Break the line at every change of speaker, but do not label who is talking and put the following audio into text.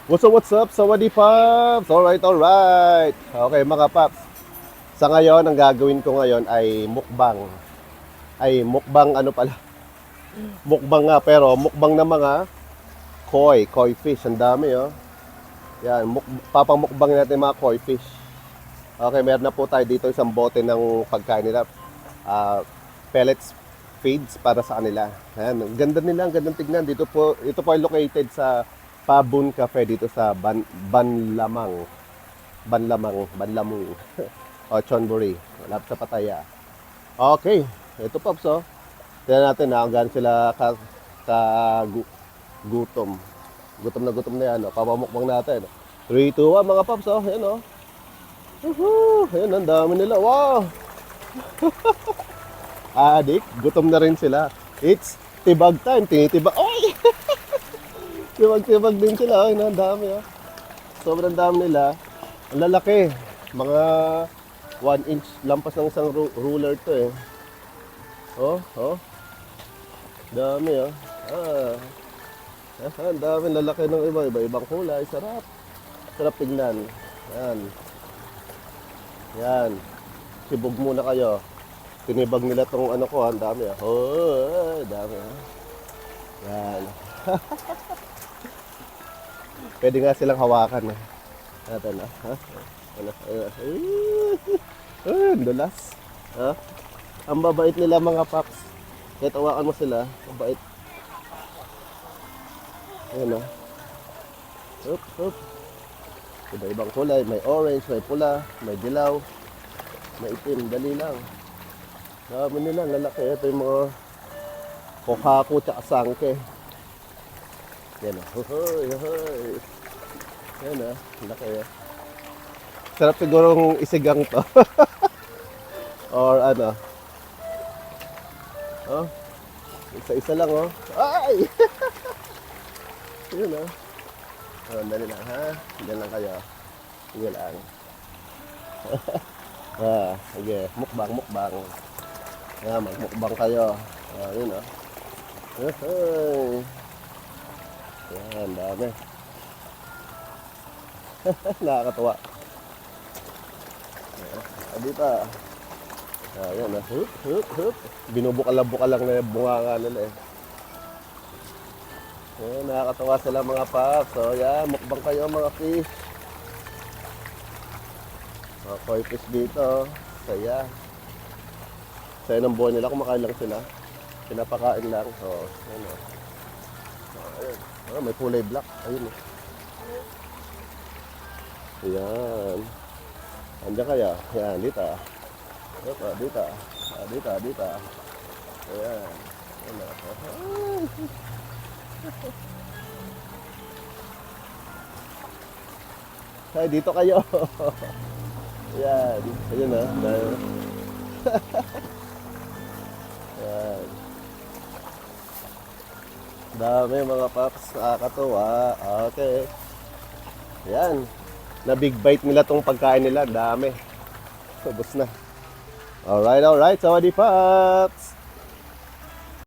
What's up? Sawadee Pops! Alright. Okay mga Pops. Sa ngayon, ang gagawin ko ngayon ay mukbang. Ay, mukbang ano pala? Mukbang nga, pero mukbang na mga koi fish. Ang dami oh. Yan, papamukbang natin mga koi fish. Okay, meron na po tayo dito isang bote ng pagkain nila. Pellets feeds para sa kanila. Ayan, ang ganda nila, ang gandang tignan. Ito po ay located sa Pabun Cafe dito sa Banlamung. O Chonburi, malapit sa Pattaya. Okay, ito Pops oh. Tingnan natin kung gaano sila gutom. Gutom na yan. Oh. Papamukbang natin. 3, 2, 1 mga Pops oh. Ayan oh. Woohoo! Ayan, ang dami nila. Wow! Adik, gutom na rin sila. It's tibag time. Tinitibag. Oy! Tibag din sila. Ay, ang dami ah. Sobrang dami nila. Ang lalaki. Mga 1 inch lampas ng isang ruler to eh. Oh. Dami ah. Ang dami. Lalaki ng iba-ibang kulay. Sarap. Sarap tingnan. Yan. Sibog muna kayo. Tinibag nila tong ano ko. Ang dami ah. Oh, dami ah. Yan. Pwede nga silang hawakan eh. Natin ah. Ha? Ang dulas. Ha? Ang babait nila mga Pops. Kahit hawakan mo sila, mabait. Ayan ah. Hup. Iba-ibang kulay. May orange, may pula, may dilaw, may itim. Dali lang. Dami nila, lalaki. Ito yung mga kokaku tsaka sangke. Yan ah. Hoy. Yan ah. Laki ah. Sarap sigurong isigang to. Or ano. Oh. Isa-isa lang oh. Ay! Yan ah. Oh, dali lang ha. Diyan lang kayo. Sige lang. Sige. Mukbang. Magmukbang kayo. Yun ah. Yan, dami. Nakakatawa. Dito. Ayan na. Hup. Binubukal-bukal lang na yung bunga nila eh. Ayan, nakakatawa sila mga Pops. So yan, mukbang kayo mga fish. Mga koi fish dito. Saya ng buhay nila. Kumakain lang sila. Pinapakain lang. So, ayan o. Ayun. May kulay black. Ayun o. Ayan. Andiyan kaya? Ayan, dito. Dito. Ayan. Ay, dito kayo. Ayan. Ayun na. Ayan. Dami mga Pops. Nakakatuwa. Okay. Ayan. Na big bite nila tong pagkain nila. Dami. Ubus na. Alright. Sawadee Pops.